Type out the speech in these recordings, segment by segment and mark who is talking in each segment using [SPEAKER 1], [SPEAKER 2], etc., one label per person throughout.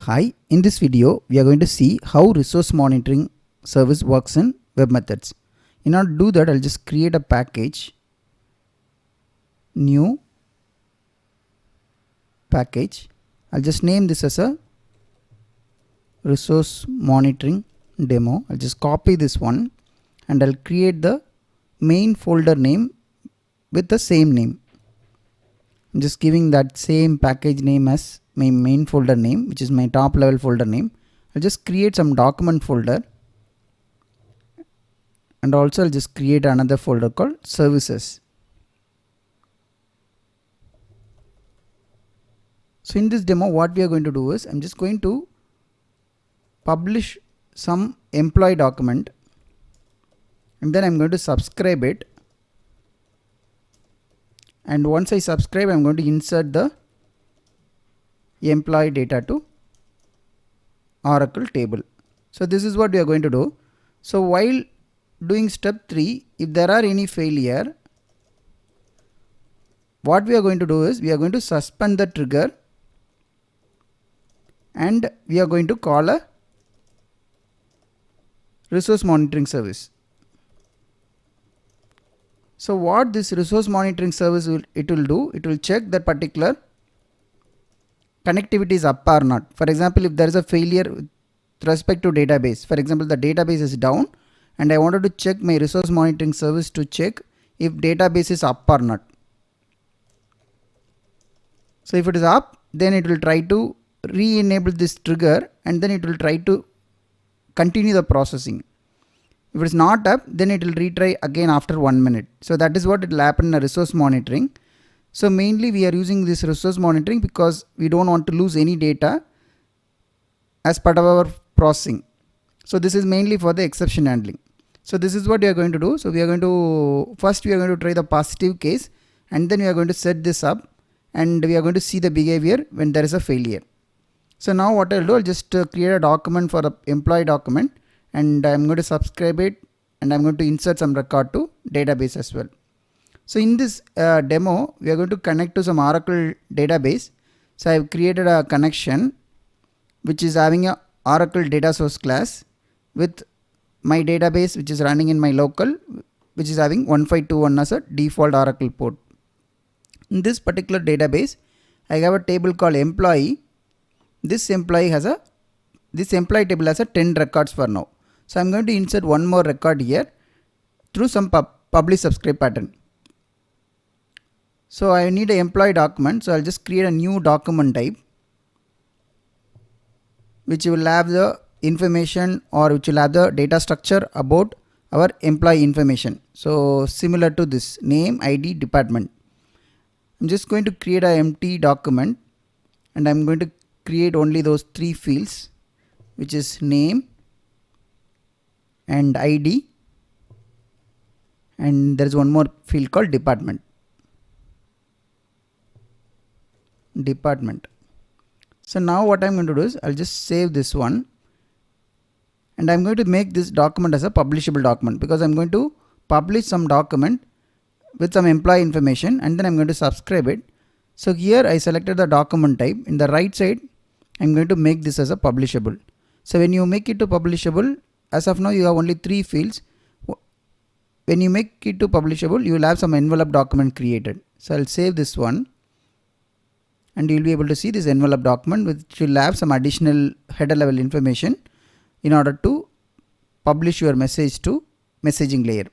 [SPEAKER 1] Hi, in this video we are going to see how resource monitoring service works in web methods. In order to do that, I'll just create a package, new package. I'll just name this as a resource monitoring demo. I'll just copy this one and I'll create the main folder name with the same name. I'm just giving that same package name as my main folder name, which is my top level folder name. I'll just create some document folder, and also I'll just create another folder called services. So in this demo, what we are going to do is I'm just going to publish some employee document, and then I'm going to subscribe it. And once I subscribe, I'm going to insert the employee data to Oracle table. So this is what we are going to do. So while doing step 3, if there are any failure, what we are going to do is we are going to suspend the trigger and we are going to call a resource monitoring service. So what this resource monitoring service will do, it will check that particular connectivity is up or not. For example, if there is a failure with respect to database, for example, the database is down and I wanted to check my resource monitoring service to check if database is up or not. So if it is up, then it will try to re-enable this trigger and then it will try to continue the processing. If it is not up, then it will retry again after 1 minute. So that is what it will happen in a resource monitoring. So mainly we are using this resource monitoring because we don't want to lose any data as part of our processing. So this is mainly for the exception handling. So this is what we are going to do. So we are going to try the positive case and then we are going to set this up and we are going to see the behavior when there is a failure. So now what I'll do, I'll just create a document for the employee document and I'm going to subscribe it and I'm going to insert some record to database as well. So in this demo, we are going to connect to some Oracle database. So I've created a connection which is having a Oracle data source class with my database which is running in my local, which is having 1521 as a default Oracle port. In this particular database, I have a table called employee. This employee table has a 10 records for now. So I'm going to insert one more record here through some publish subscribe pattern. So I need an employee document. So I'll just create a new document type which will have the information or which will have the data structure about our employee information. So similar to this, name, ID, department. I'm just going to create an empty document and I'm going to create only those 3 fields, which is name and ID, and there is one more field called department. So now what I'm going to do is I'll just save this one and I'm going to make this document as a publishable document because I'm going to publish some document with some employee information and then I'm going to subscribe it. So here I selected the document type. In the right side, I'm going to make this as a publishable. So when you make it to publishable, as of now you have only 3 fields. When you make it to publishable, you will have some envelope document created. So I'll save this one and you will be able to see this envelope document which will have some additional header level information in order to publish your message to messaging layer.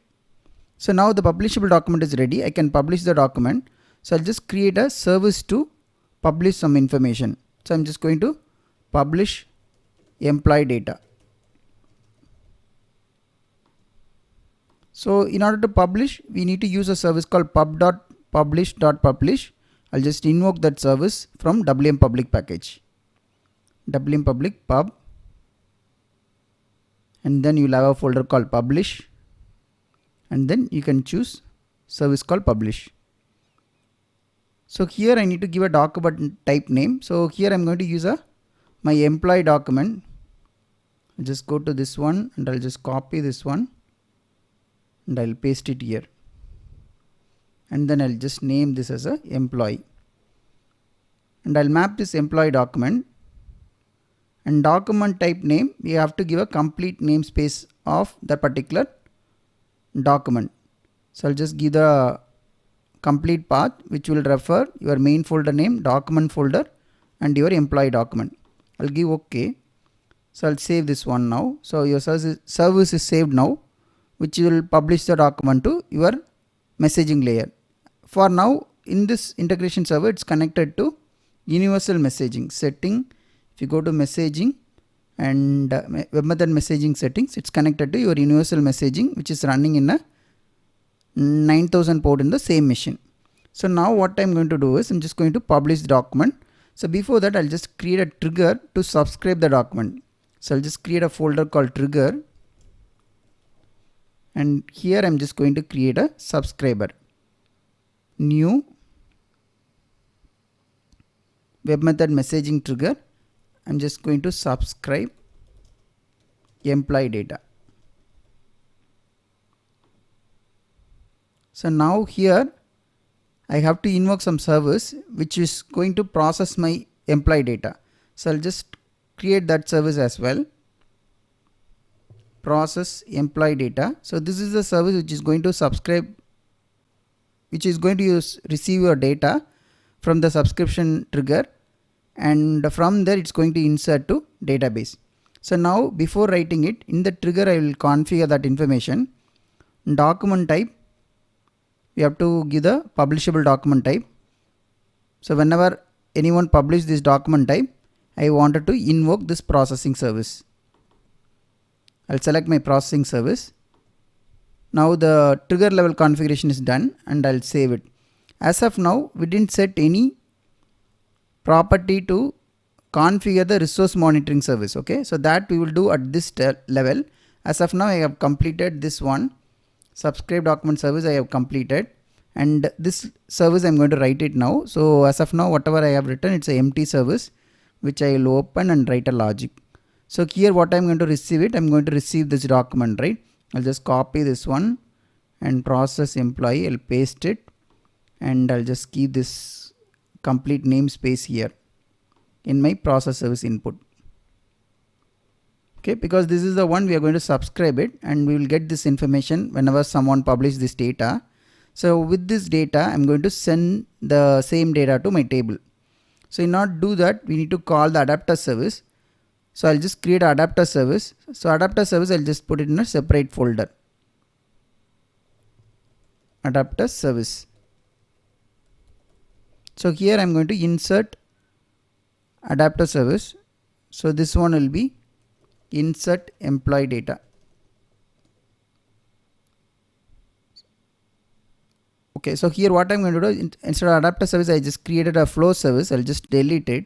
[SPEAKER 1] So now the publishable document is ready. I can publish the document. So I'll just create a service to publish some information. So I'm just going to publish employee data. So in order to publish, we need to use a service called pub.publish.publish. I'll just invoke that service from WM public package. WM public pub, and then you'll have a folder called publish, and then you can choose service called publish. So here I need to give a document type name. So here I'm going to use my employee document. I'll just go to this one and I'll just copy this one and I'll paste it here. And then I'll just name this as a employee. And I'll map this employee document And document type name, we have to give a complete namespace of the particular document. So I'll just give the complete path which will refer your main folder name, document folder, and your employee document. I'll give OK. So I'll save this one now. So your service is saved now, which will publish the document to your messaging layer. For now, in this integration server, it's connected to universal messaging setting. If you go to messaging and web method messaging settings, it's connected to your universal messaging, which is running in a 9000 port in the same machine. So now what I'm going to do is I'm just going to publish the document. So before that, I'll just create a trigger to subscribe the document. So I'll just create a folder called trigger. And here I'm just going to create a subscriber. New web method messaging trigger. I'm just going to subscribe employee data. So now here I have to invoke some service which is going to process my employee data. So I'll just create that service as well. Process employee data. So this is the service which is going to subscribe, which is going to receive your data from the subscription trigger, and from there it's going to insert to database. So now before writing it, in the trigger I will configure that information. Document type, we have to give the publishable document type. So whenever anyone publish this document type, I wanted to invoke this processing service. I'll select my processing service. Now the trigger level configuration is done and I'll save it. As of now, we didn't set any property to configure the resource monitoring service. Okay, so that we will do at this level. As of now, I have completed this one. Subscribe document service I have completed, and this service I'm going to write it now. So as of now, whatever I have written, it's an empty service which I will open and write a logic. So here what I'm going to receive it, I'm going to receive this document, right? I'll just copy this one and process employee, I'll paste it, and I'll just keep this complete namespace here in my process service input. Okay, because this is the one we are going to subscribe it, and we will get this information whenever someone publish this data. So with this data, I'm going to send the same data to my table. So in order to do that, we need to call the adapter service. So I'll just create an adapter service. So adapter service, I'll just put it in a separate folder. Adapter service. So here I'm going to insert adapter service. So this one will be insert employee data. Okay, so here what I'm going to do, instead of adapter service, I just created a flow service. I'll just delete it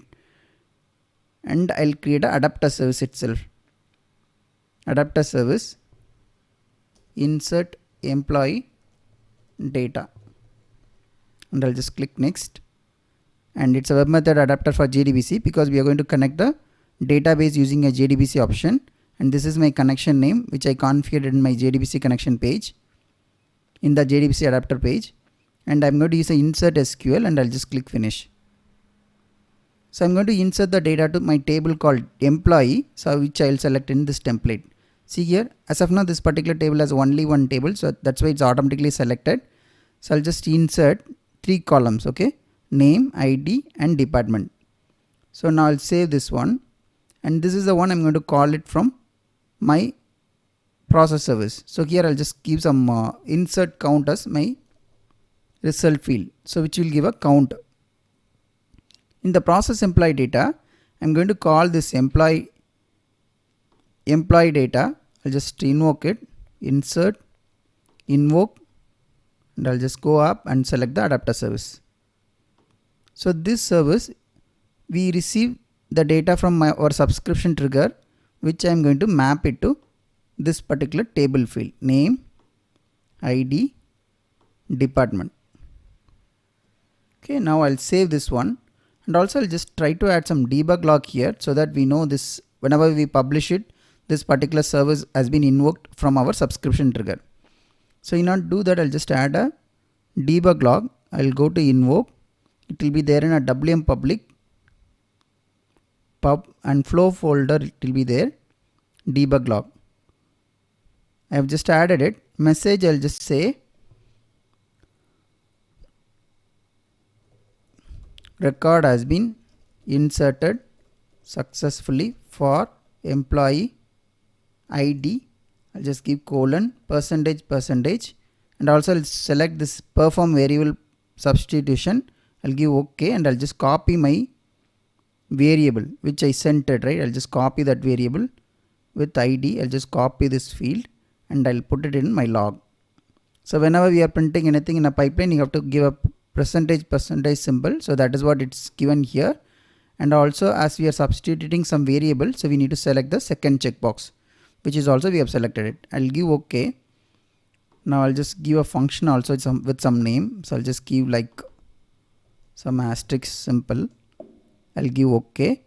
[SPEAKER 1] and I'll create an adapter service itself. Adapter service, insert employee data, and I'll just click next. And it's a web method adapter for JDBC because we are going to connect the database using a JDBC option, and this is my connection name which I configured in my JDBC connection page, in the JDBC adapter page, and I'm going to use a insert SQL, and I'll just click finish. So I'm going to insert the data to my table called employee, so which I'll select in this template. See here, as of now this particular table has only one table, so that's why it's automatically selected. So I'll just insert 3 columns, okay, name, ID, and department. So now I'll save this one, and this is the one I'm going to call it from my process service. So here I'll just give some insert count as my result field, so which will give a count. In the process employee data, I'm going to call this employee data. I'll just invoke it, insert, invoke, and I'll just go up and select the adapter service. So this service, we receive the data from our subscription trigger, which I'm going to map it to this particular table field, name, ID, department. Okay, now I'll save this one, and also I'll just try to add some debug log here so that we know this whenever we publish it, this particular service has been invoked from our subscription trigger. So in order to do that, I'll just add a debug log. I'll go to invoke. It will be there in a WM public pub and flow folder, it will be there, debug log. I have just added it. Message, I'll just say record has been inserted successfully for employee ID. I'll just give colon percentage and also I'll select this perform variable substitution. I'll give OK and I'll just copy my variable which I centered, right? I'll just copy that variable with ID. I'll just copy this field and I'll put it in my log. So whenever we are printing anything in a pipeline, you have to give a percentage symbol. So that is what it's given here. And also as we are substituting some variable, so we need to select the second checkbox, which is also we have selected it. I'll give OK. Now I'll just give a function also with some name. So I'll just give like some asterisk simple. I'll give OK.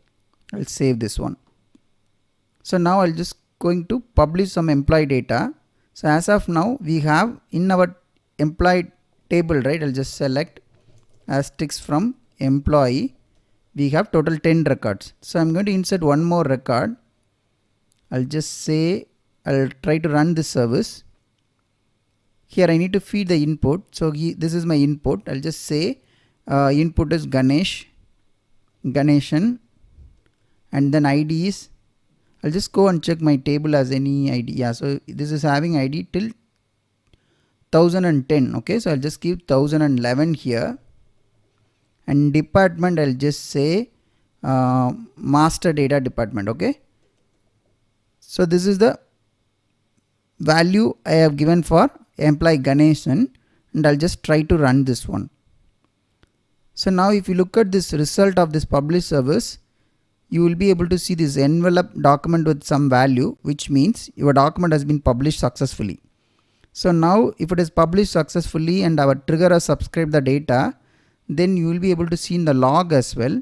[SPEAKER 1] I'll save this one. So now I'll just going to publish some employee data. So as of now we have in our employee table, right? I'll just select asterisk from employee. We have total 10 records. So I'm going to insert one more record. I'll just say I'll try to run this service. Here I need to feed the input. So this is my input. I'll just say input is Ganeshan, and then ID is, I'll just go and check my table as any ID. Yeah, so this is having ID till 1010. Okay, so I'll just give 1011 here. And department, I'll just say master data department. Okay, so this is the value I have given for employee Ganeshan, and I'll just try to run this one. So now if you look at this result of this publish service, you will be able to see this envelope document with some value, which means your document has been published successfully. So now if it is published successfully and our trigger has subscribed the data, then you will be able to see in the log as well.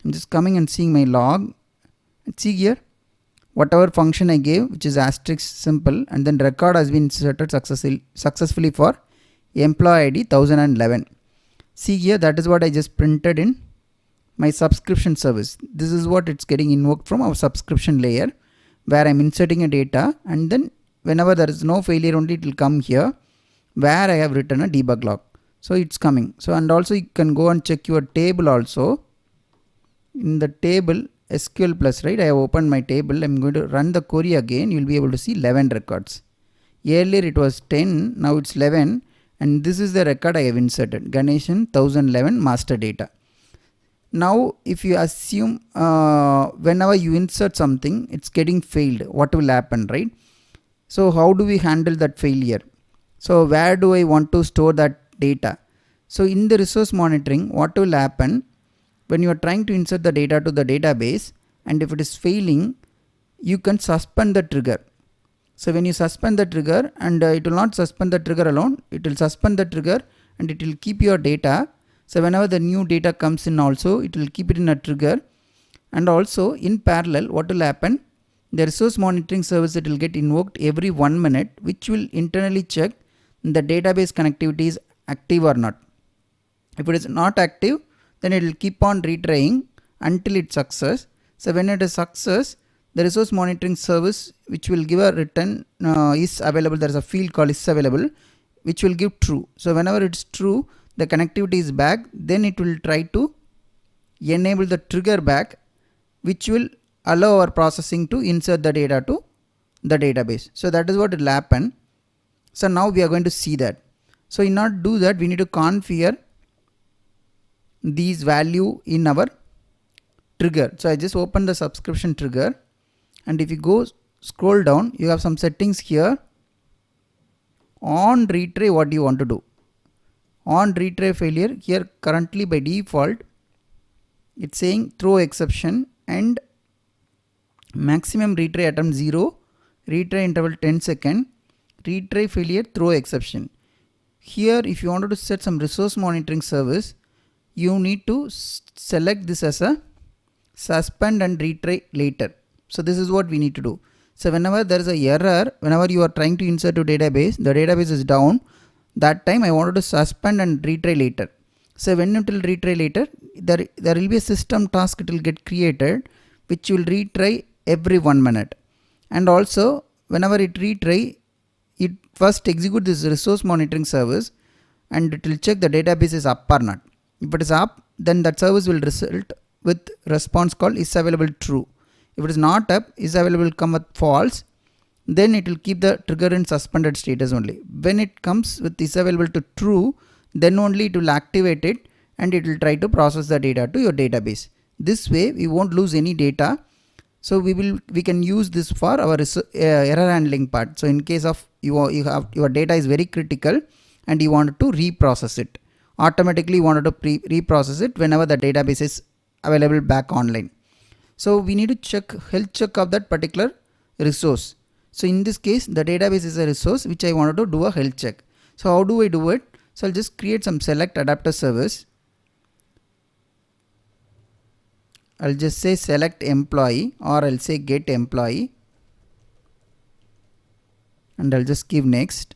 [SPEAKER 1] I'm just coming and seeing my log. See here, whatever function I gave, which is asterisk simple, and then record has been inserted successfully for employee ID 1011. See here, that is what I just printed in my subscription service. This is what it's getting invoked from our subscription layer, where I'm inserting a data, and then whenever there is no failure only it will come here where I have written a debug log. So it's coming. So and also you can go and check your table also. In the table SQL plus, right, I have opened my table. I'm going to run the query again. You'll be able to see 11 records. Earlier it was 10, now it's 11, and this is the record I have inserted, Ganeshan 1011 master data. Now if you assume whenever you insert something it's getting failed, what will happen, right? So how do we handle that failure? So where do I want to store that data? So in the resource monitoring, what will happen when you are trying to insert the data to the database, and if it is failing, you can suspend the trigger. So when you suspend the trigger, and it will not suspend the trigger alone, it will suspend the trigger and it will keep your data. So whenever the new data comes in also, it will keep it in a trigger. And also in parallel, what will happen? The resource monitoring service, it will get invoked every 1 minute, which will internally check the database connectivity is active or not. If it is not active, then it will keep on retrying until it success. So when it is success, the resource monitoring service, which will give a return is available. There is a field called is available, which will give true. So whenever it's true, the connectivity is back, then it will try to enable the trigger back, which will allow our processing to insert the data to the database. So that is what will happen. So now we are going to see that. So in order to do that, we need to configure these value in our trigger. So I just open the subscription trigger, and if you go scroll down, you have some settings here. On retry, what do you want to do? On retry failure, here currently by default it's saying throw exception and maximum retry attempt 0, retry interval 10 second, retry failure throw exception. Here if you wanted to set some resource monitoring service, you need to select this as a suspend and retry later. So this is what we need to do. So whenever there is a error, whenever you are trying to insert to database, the database is down, that time I wanted to suspend and retry later. So when it will retry later, there will be a system task, it will get created, which will retry every 1 minute. And also whenever it retry, it first execute this resource monitoring service and it will check the database is up or not. If it is up, then that service will result with response called is available true. If it is not up, is available come with false, then it will keep the trigger in suspended status only. When it comes with is available to true, then only it will activate it and it will try to process the data to your database. This way we won't lose any data. So we can use this for our error handling part. So in case of your data is very critical and you want to reprocess it, automatically you wanted to reprocess it whenever the database is available back online. So we need to check health check of that particular resource. So in this case the database is a resource which I wanted to do a health check. So how do I do it? So I'll just create some select adapter service. I'll just say select employee, or I'll say get employee, and I'll just give next.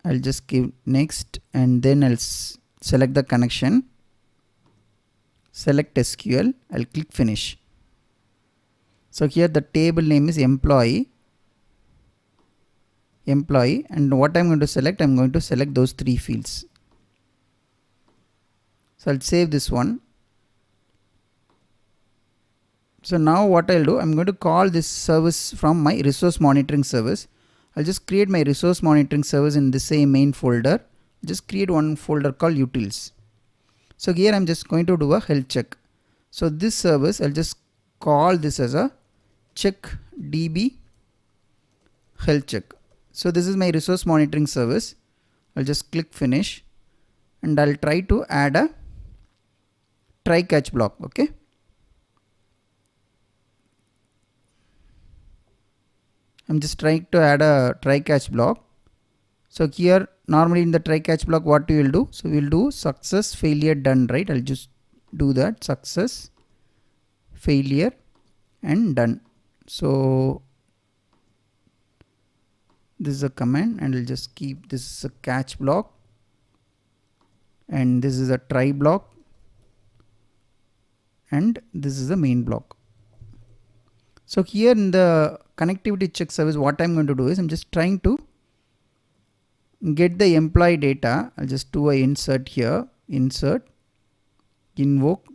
[SPEAKER 1] I'll just give next, and then I'll select the connection, select SQL, I'll click finish. So here the table name is employee, and what I'm going to select, I'm going to select those 3 fields. So I'll save this one. So now what I'll do, I'm going to call this service from my resource monitoring service. I'll just create my resource monitoring service in the same main folder. Just create one folder called utils. So here I'm just going to do a health check. So this service, I'll just call this as a check db health check. So this is my resource monitoring service. I'll just click finish and I'll try to add a try catch block. Okay. I'm just trying to add a try catch block. So here normally in the try catch block what we will do? So we will do success failure done, right? I'll just do that, success failure and done. So this is a command and I'll just keep this is a catch block and this is a try block and this is the main block. So here in the connectivity check service, what I'm going to do is I'm just trying to get the employee data. I'll just do a insert here, insert, invoke,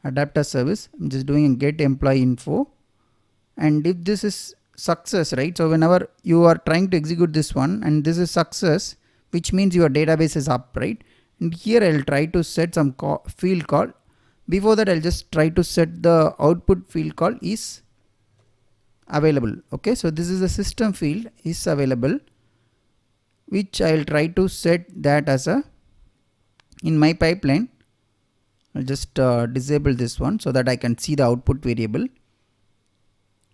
[SPEAKER 1] adapter service. I'm just doing a get employee info. And if this is success, right? So whenever you are trying to execute this one and this is success, which means your database is up, right? And here I'll try to set some field called. Before that, I'll just try to set the output field called is available. Okay, so this is the system field is available, which I'll try to set that as a in my pipeline. I'll just disable this one so that I can see the output variable.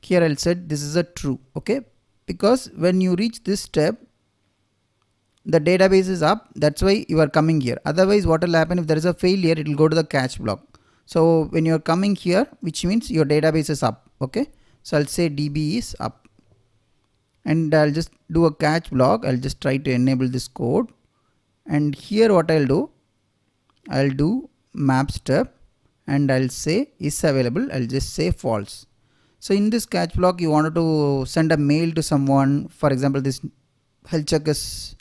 [SPEAKER 1] Here I'll set this is a true. Okay, because when you reach this step, the database is up. That's why you are coming here. Otherwise, what will happen if there is a failure? It will go to the catch block. So when you are coming here, which means your database is up. Okay, so I'll say DB is up, and I'll just do a catch block. I'll just try to enable this code, and here what I'll do, I'll do map step, and I'll say is available. I'll just say false. So in this catch block, you wanted to send a mail to someone. For example, this health check is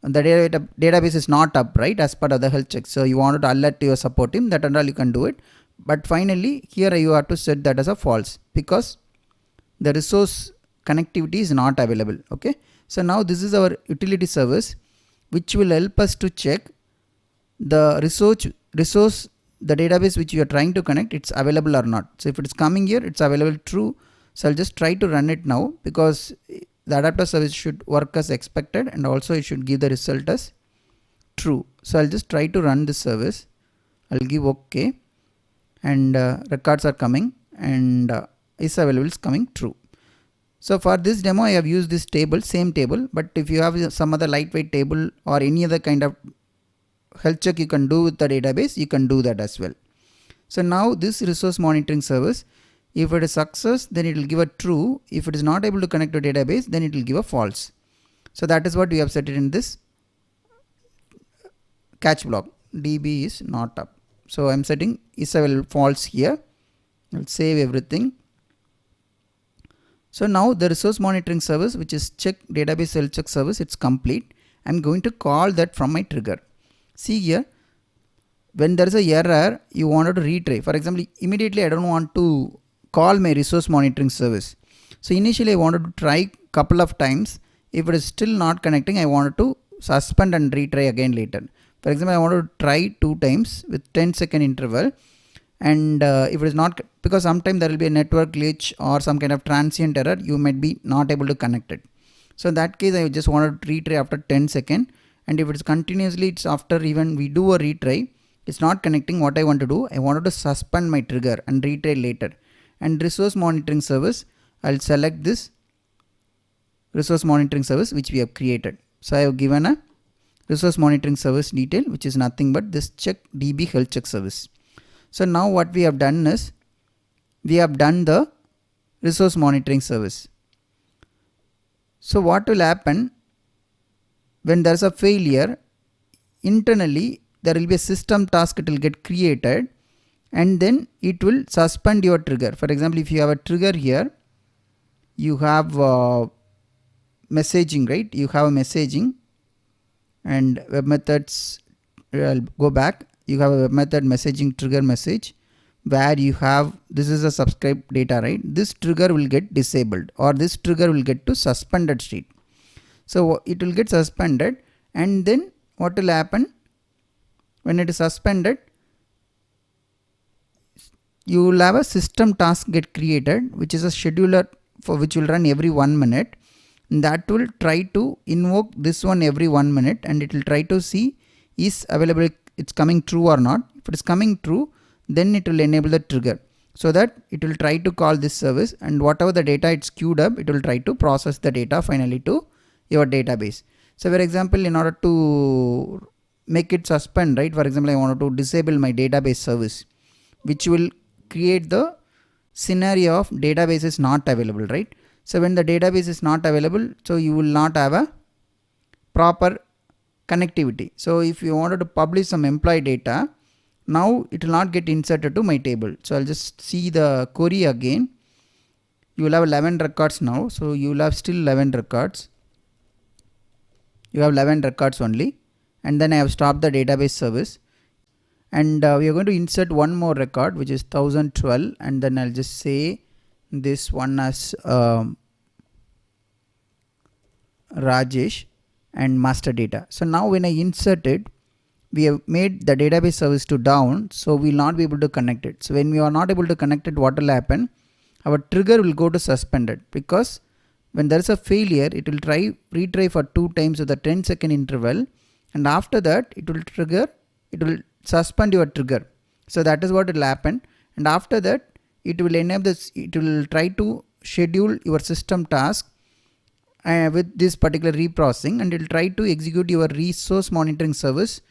[SPEAKER 1] the database is not up, right, as part of the health check. So you wanted to alert your support team, that and all you can do it. But finally here you have to set that as a false because the resource connectivity is not available. Okay, so now this is our utility service which will help us to check the resource the database which you are trying to connect, it's available or not. So if it is coming here, it's available true. So I'll just try to run it now because the adapter service should work as expected and also it should give the result as true. So I'll just try to run this service. I'll give OK and records are coming and is available is coming true. So for this demo I have used this table, same table, but if you have some other lightweight table or any other kind of health check you can do with the database, you can do that as well. So now this resource monitoring service, if it is success, then it will give a true. If it is not able to connect to database, then it will give a false. So that is what we have set it in this catch block. DB is not up. So I'm setting is false here. I'll save everything. So now the resource monitoring service, which is check database health check service, it's complete. I'm going to call that from my trigger. See here, when there is a error, you wanted to retry. For example, immediately I don't want to call my resource monitoring service. So initially I wanted to try couple of times. If it is still not connecting, I wanted to suspend and retry again later. For example, I wanted to try 2 times with 10-second interval. And if it is not, because sometimes there will be a network glitch or some kind of transient error, you might be not able to connect it. So in that case, I just wanted to retry after 10 seconds. And if it's continuously, it's after even we do a retry, it's not connecting. What I want to do, I wanted to suspend my trigger and retry later. And resource monitoring service, I'll select this resource monitoring service which we have created. So I have given a resource monitoring service detail, which is nothing but this check DB health check service. So now what we have done is, we have done the resource monitoring service. So what will happen when there is a failure? Internally there will be a system task, it will get created, and then it will suspend your trigger. For example, if you have a trigger here, you have messaging, right? You have a messaging and web methods. I'll go back. You have a web method messaging trigger message where you have, this is a subscribe data, right? This trigger will get disabled, or this trigger will get to suspended state. So it will get suspended, and then what will happen when it is suspended? You will have a system task get created, which is a scheduler for which will run every 1 minute. And that will try to invoke this one every 1 minute, and it will try to see is available, it's coming true or not. If it is coming true, then it will enable the trigger, so that it will try to call this service, and whatever the data it's queued up, it will try to process the data finally to your database. So for example, in order to make it suspend, right? For example, I wanted to disable my database service, which will create the scenario of database is not available, right? So when the database is not available, so you will not have a proper connectivity. So if you wanted to publish some employee data, now it will not get inserted to my table. So I'll just see the query again. You will have 11 records now. So you will have still 11 records. You have 11 records only. And then I have stopped the database service. And we are going to insert one more record, which is 1012. And then I'll just say this one as Rajesh and master data. So now when I insert it, we have made the database service to down, so we will not be able to connect it. So when we are not able to connect it, what will happen? Our trigger will go to suspended, because when there is a failure, it will retry for 2 times with a 10-second interval, and after that it will suspend your trigger. So that is what will happen, and after that it will enable this, it will try to schedule your system task with this particular reprocessing, and it will try to execute your resource monitoring service,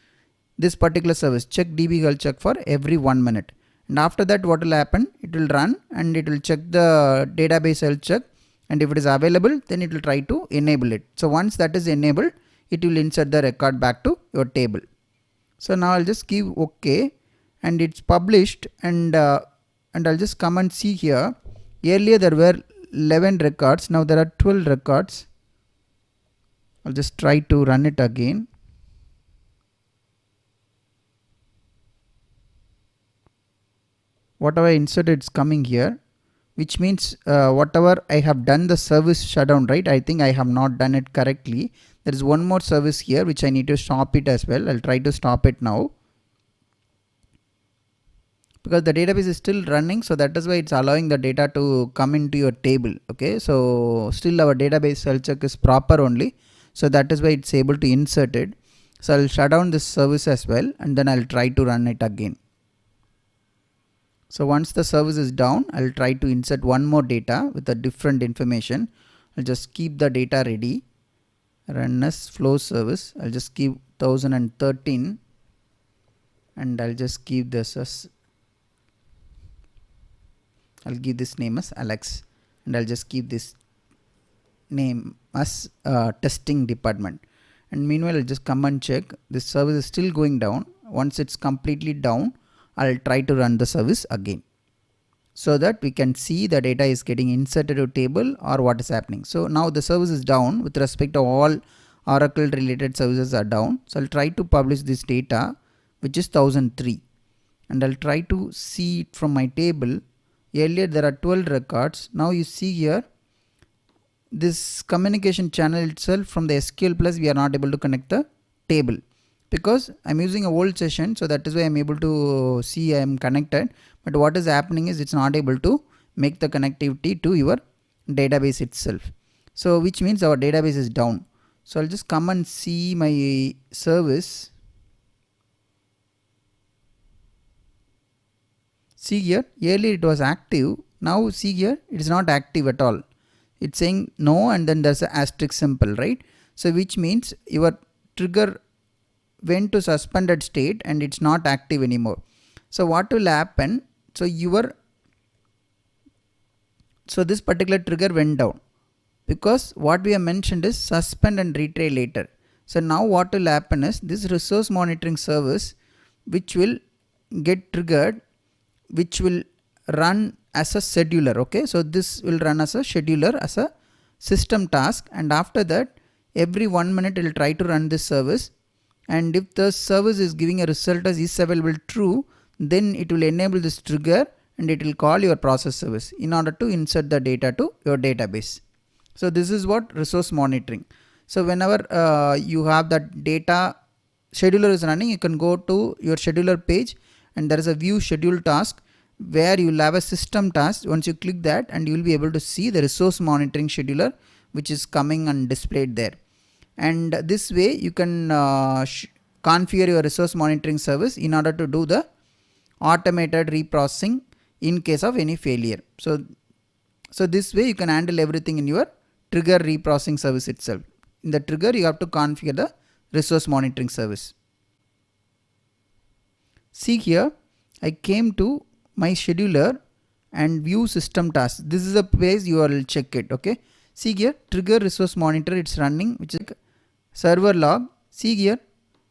[SPEAKER 1] this particular service check DB health check, for every 1 minute. And after that what will happen? It will run and it will check the database health check, and if it is available, then it will try to enable it. So once that is enabled, it will insert the record back to your table. So now I'll just give OK, and it's published, and I'll just come and see here. Earlier there were 11 records, now there are 12 records. I'll just try to run it again. Whatever I inserted, it's coming here, which means whatever I have done the service shutdown, right? I think I have not done it correctly. There is one more service here which I need to stop it as well. I'll try to stop it now, because the database is still running, so that is why it's allowing the data to come into your table. Okay, so still our database health check is proper only, so that is why it's able to insert it. So I'll shut down this service as well, and then I'll try to run it again. So once the service is down, I'll try to insert one more data with a different information. I'll just keep the data ready. Run as flow service. I'll just keep 1013, and I'll just keep this as, I'll give this name as Alex, and I'll just keep this name as testing department. And meanwhile, I'll just come and check. This service is still going down. Once it's completely down, I'll try to run the service again, so that we can see the data is getting inserted to table or what is happening. So now the service is down with respect to all Oracle related services are down. So I'll try to publish this data, which is 1003, and I'll try to see it from my table. Earlier there are 12 records. Now you see here this communication channel itself from the SQL plus we are not able to connect the table because I'm using a old session, so that is why I'm able to see I am connected, but what is happening is it's not able to make the connectivity to your database itself. So which means our database is down. So I'll just come and see my service. See here, earlier it was active, now see here it is not active at all. It's saying no and then there's an asterisk symbol, right? So which means your trigger went to suspended state and it's not active anymore. So what will happen? So this particular trigger went down because what we have mentioned is suspend and retry later. So now what will happen is this resource monitoring service which will get triggered, which will run as a scheduler. Okay, so this will run as a scheduler, as a system task, and after that every 1 minute it will try to run this service, and if the service is giving a result as is available true, then it will enable this trigger and it will call your process service in order to insert the data to your database. So this is what resource monitoring. So whenever you have that data scheduler is running, you can go to your scheduler page and there is a view schedule task where you will have a system task. Once you click that, and you will be able to see the resource monitoring scheduler which is coming and displayed there. And this way you can configure your resource monitoring service in order to do the automated reprocessing in case of any failure. So this way you can handle everything in your trigger reprocessing service itself. In the trigger you have to configure the resource monitoring service. See here, I came to my scheduler and view system task. This is a place you will check it. Okay, see here, trigger resource monitor, it's running, which is server log. See here,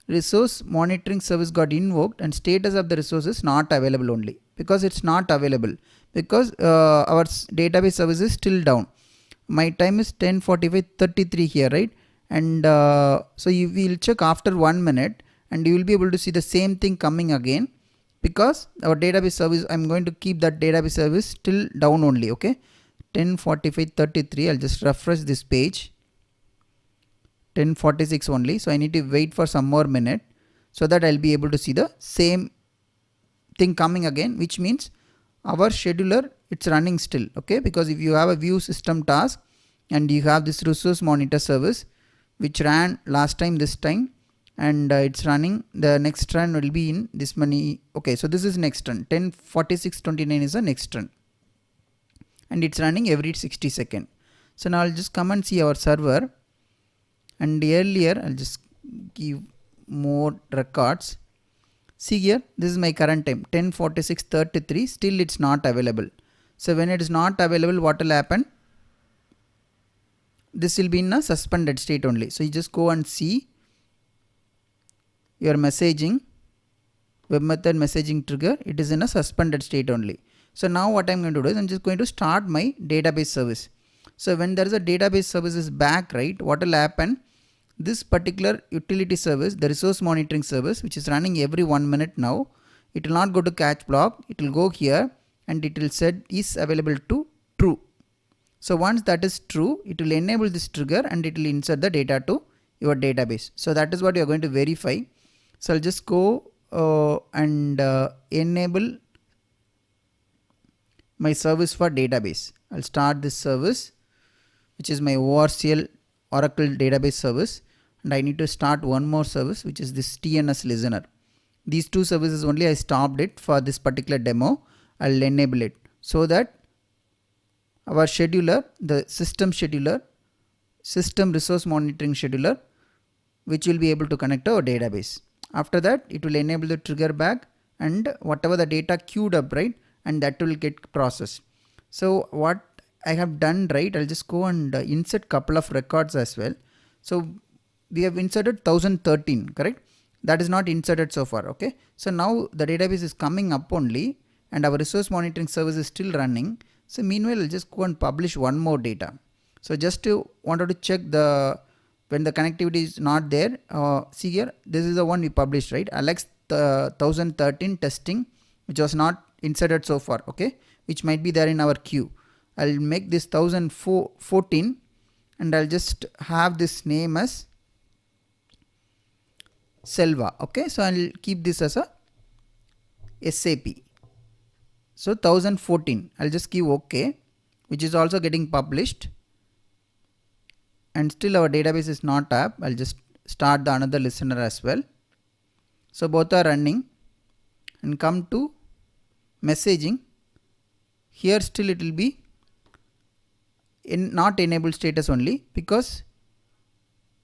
[SPEAKER 1] resource monitoring service got invoked and status of the resource is not available only, because it's not available because our database service is still down. My time is 10:45:33 here, right? And so you will check after 1 minute and you will be able to see the same thing coming again, because our database service, I'm going to keep that database service still down only. Okay, 10:45:33, I'll just refresh this page. 10:46 only, so I need to wait for some more minute so that I'll be able to see the same thing coming again, which means our scheduler, it's running still. Okay, because if you have a view system task and you have this resource monitor service which ran last time, this time, and it's running, the next run will be in this many. Okay, so this is next run, 10:46:29 is the next run, and it's running every 60 seconds. So now I'll just come and see our server, and earlier I'll just give more records. See here, this is my current time, 10:46:33, still it's not available. So when it is not available, what will happen? This will be in a suspended state only. So you just go and see your messaging, web method messaging trigger, it is in a suspended state only. So now what I'm going to do is I'm just going to start my database service. So when there is a database service is back, right, what will happen? This particular utility service, the resource monitoring service, which is running every 1 minute now, it will not go to catch block, it will go here and it will set is available to true. So once that is true, it will enable this trigger and it will insert the data to your database. So that is what you are going to verify. So I'll just go and enable my service for database. I'll start this service, which is my ORCL Oracle database service, and I need to start one more service, which is this TNS listener. These two services only I stopped it for this particular demo. I'll enable it so that our scheduler, the system scheduler, system resource monitoring scheduler, which will be able to connect to our database. After that, it will enable the trigger back and whatever the data queued up, right, and that will get processed. So what I have done, right, I'll just go and insert couple of records as well. So we have inserted 1013, correct? that is not inserted so far. Okay, so now the database is coming up only and our resource monitoring service is still running. So meanwhile I'll just go and publish one more data. So just wanted to check the when the connectivity is not there. See here, this is the one we published, right? Alex 1013 testing, which was not inserted so far, okay, which might be there in our queue. I'll make this 1014 and I'll just have this name as Selva. Okay, so I'll keep this as a SAP. So 1014, I'll just give OK, which is also getting published, and still our database is not up. I'll just start the another listener as well. So both are running, and come to messaging. Here still it will be in not enabled status only, because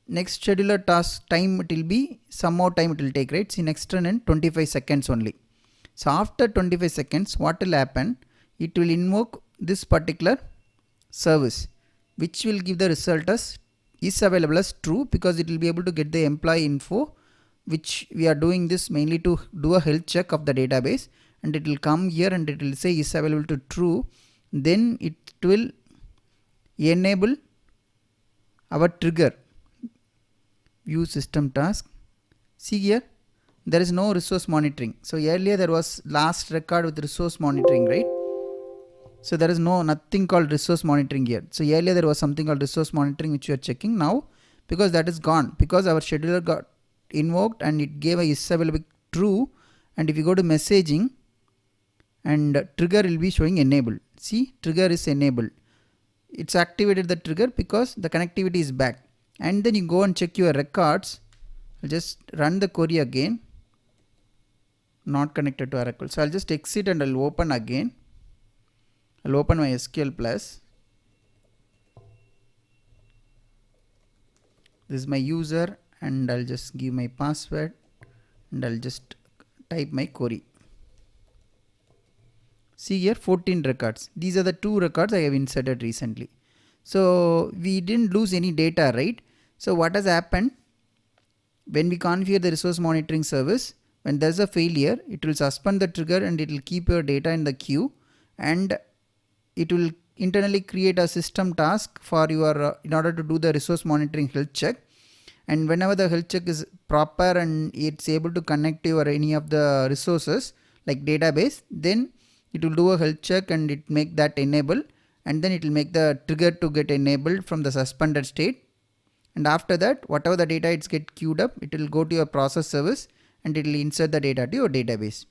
[SPEAKER 1] next scheduler task time it will be some more time it will take, right? See, next run in 25 seconds only. So after 25 seconds, what will happen? It will invoke this particular service, which will give the result as is available as true, because it will be able to get the employee info, which we are doing this mainly to do a health check of the database, and it will come here and it will say is available to true. Then it will enable our trigger view system task. See here, there is no resource monitoring. So earlier there was last record with resource monitoring, right? So there is nothing called resource monitoring here. So earlier there was something called resource monitoring which you are checking. Now because that is gone, because our scheduler got invoked and it gave a is available true, and if you go to messaging, and trigger will be showing enabled. See, trigger is enabled. It's activated the trigger because the connectivity is back. And then you go and check your records. I'll just run the query again. Not connected to Oracle. So I'll just exit and I'll open again. I'll open my SQL Plus. This is my user, and I'll just give my password and I'll just type my query. See here, 14 records. These are the 2 records I have inserted recently. So we didn't lose any data, right? So what has happened? When we configure the resource monitoring service, when there's a failure, it will suspend the trigger and it will keep your data in the queue, and it will internally create a system task for your in order to do the resource monitoring health check. And whenever the health check is proper and it's able to connect to your any of the resources like database, then it will do a health check and it make that enable, and then it will make the trigger to get enabled from the suspended state. And after that, whatever the data it's get queued up, it will go to your process service and it will insert the data to your database.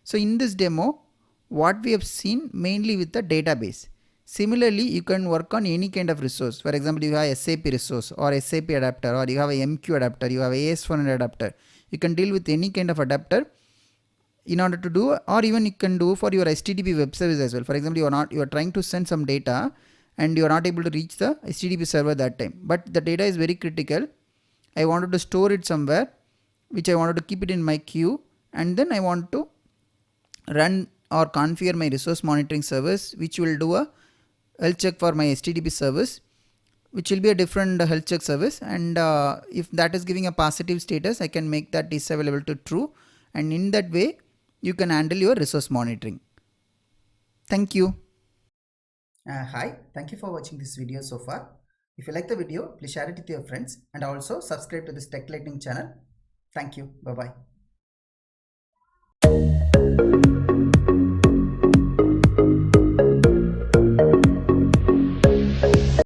[SPEAKER 1] So in this demo, what we have seen mainly with the database. Similarly, you can work on any kind of resource. For example, you have SAP resource or SAP adapter, or you have a MQ adapter, you have a AS400 adapter. You can deal with any kind of adapter in order to do, or even you can do for your HTTP web service as well. For example, you are trying to send some data and you are not able to reach the HTTP server that time, but the data is very critical. I wanted to store it somewhere, which I wanted to keep it in my queue, and then I want to run or configure my resource monitoring service, which will do a health check for my HTTP service, which will be a different health check service. And if that is giving a positive status, I can make that is available to true, and in that way you can handle your resource monitoring. Thank you. Hi, thank you for watching this video so far. If you like the video, please share it with your friends and also subscribe to this Tech Lightning channel. Thank you. Bye bye.